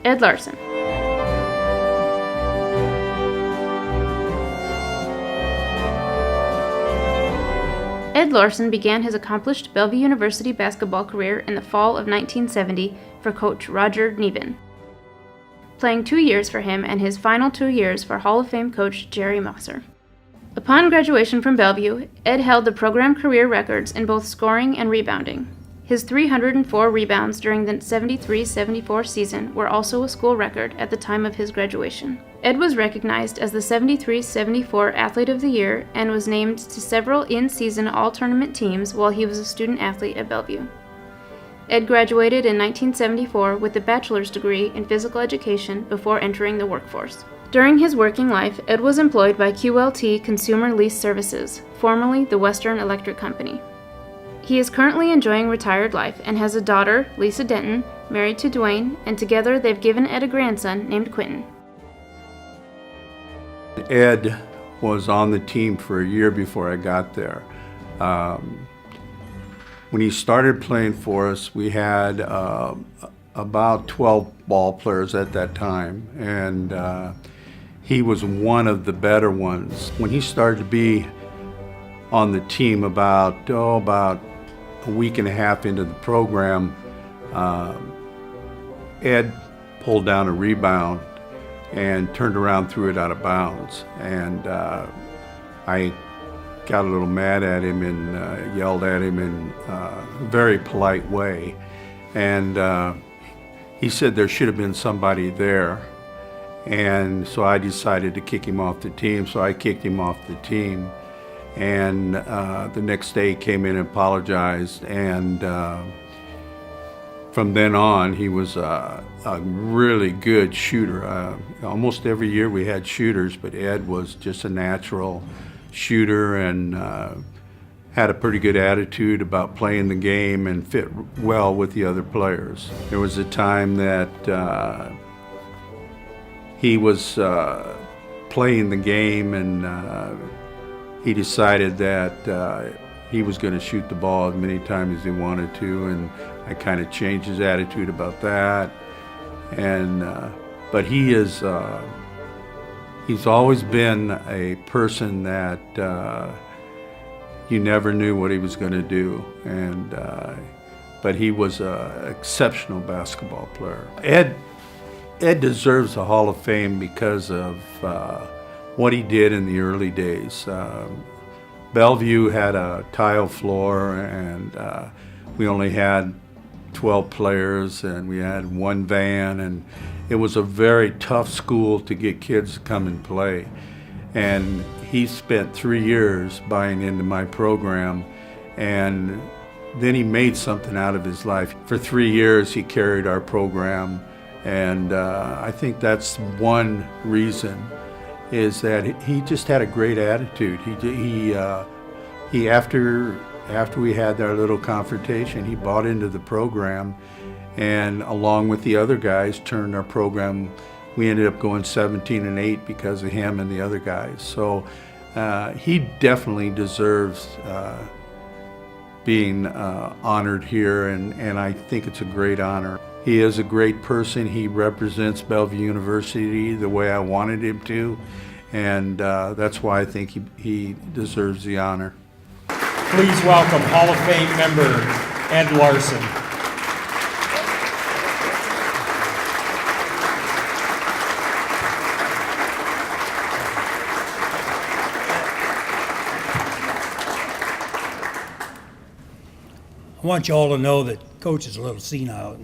Ed Larson. Ed Larson began his accomplished Bellevue University basketball career in the fall of 1970 for coach Roger Neben, playing 2 years for him and his final 2 years for Hall of Fame coach Jerry Mosser. Upon graduation from Bellevue, Ed held the program career records in both scoring and rebounding. His 304 rebounds during the 73-74 season were also a school record at the time of his graduation. Ed was recognized as the 73-74 Athlete of the Year and was named to several in-season all-tournament teams while he was a student athlete at Bellevue. Ed graduated in 1974 with a bachelor's degree in physical education before entering the workforce. During his working life, Ed was employed by QLT Consumer Lease Services, formerly the Western Electric Company. He is currently enjoying retired life and has a daughter, Lisa Denton, married to Dwayne, and together they've given Ed a grandson named Quentin. Ed was on the team for a year before I got there. When he started playing for us, we had about 12 ball players at that time, and he was one of the better ones. When he started to be on the team about a week and a half into the program, Ed pulled down a rebound and turned around, threw it out of bounds. And I got a little mad at him and yelled at him in a very polite way. And he said there should have been somebody there. And so I decided to kick him off the team. So I kicked him off the team. And the next day he came in and apologized, and from then on he was a really good shooter. Almost every year we had shooters, but Ed was just a natural shooter and had a pretty good attitude about playing the game and fit well with the other players. There was a time that he was playing the game and he decided that he was going to shoot the ball as many times as he wanted to, and I kind of changed his attitude about that. And but he's always been a person that you never knew what he was going to do, and but he was an exceptional basketball player. Ed deserves a Hall of Fame because of what he did in the early days. Bellevue had a tile floor, and we only had 12 players, and we had one van, and it was a very tough school to get kids to come and play. And he spent 3 years buying into my program, and then he made something out of his life. For 3 years he carried our program, and I think that's one reason, is that he just had a great attitude. He after we had our little confrontation, he bought into the program, and along with the other guys turned our program. We ended up going 17-8 because of him and the other guys. So he definitely deserves being honored here, and I think it's a great honor. He is a great person. He represents Bellevue University the way I wanted him to, and that's why I think he deserves the honor. Please welcome Hall of Fame member Ed Larson. I want you all to know that Coach is a little senile.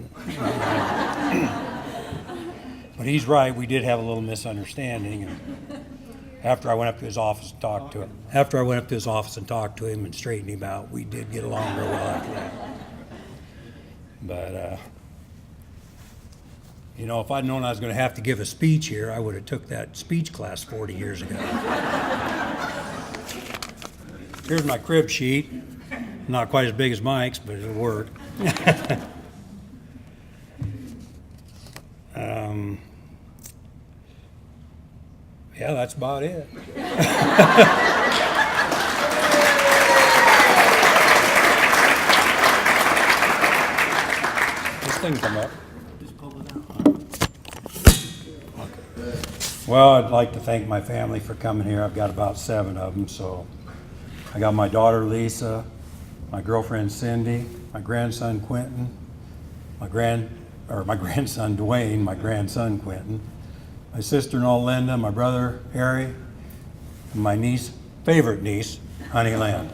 But he's right, we did have a little misunderstanding. And after I went up to his office and talked to him, and straightened him out, we did get along real well after that. But, if I'd known I was going to have to give a speech here, I would have took that speech class 40 years ago. Here's my crib sheet. Not quite as big as Mike's, but it'll work. Yeah, that's about it. thing come up. Well, I'd like to thank my family for coming here. I've got about 7 of them, so I got my daughter Lisa, my girlfriend Cindy, my grandson Quentin, my grandson Dwayne, my grandson Quentin, my sister-in-law Linda, my brother Harry, and my favorite niece, Honey Lynn.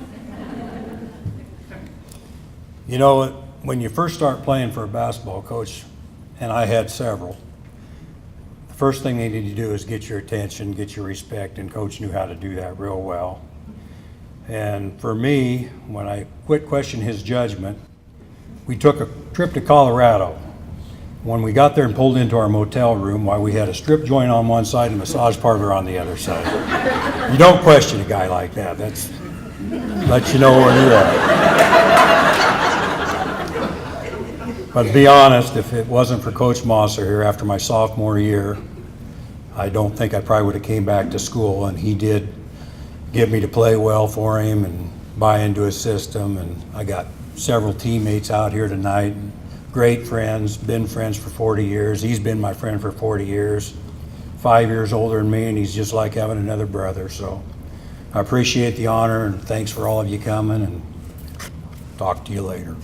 You know, when you first start playing for a basketball coach, and I had several, the first thing they need to do is get your attention, get your respect, and Coach knew how to do that real well. And for me, when I quit questioning his judgment, we took a trip to Colorado. When we got there and pulled into our motel room, why we had a strip joint on one side and a massage parlor on the other side. You don't question a guy like that. That's lets you know where you are. But to be honest, if it wasn't for Coach Mosser here after my sophomore year, I don't think I probably would have came back to school, and he did get me to play well for him and buy into his system. And I got several teammates out here tonight, great friends, been friends for 40 years. He's been my friend for 40 years, 5 years older than me, and he's just like having another brother. So I appreciate the honor, and thanks for all of you coming, and talk to you later.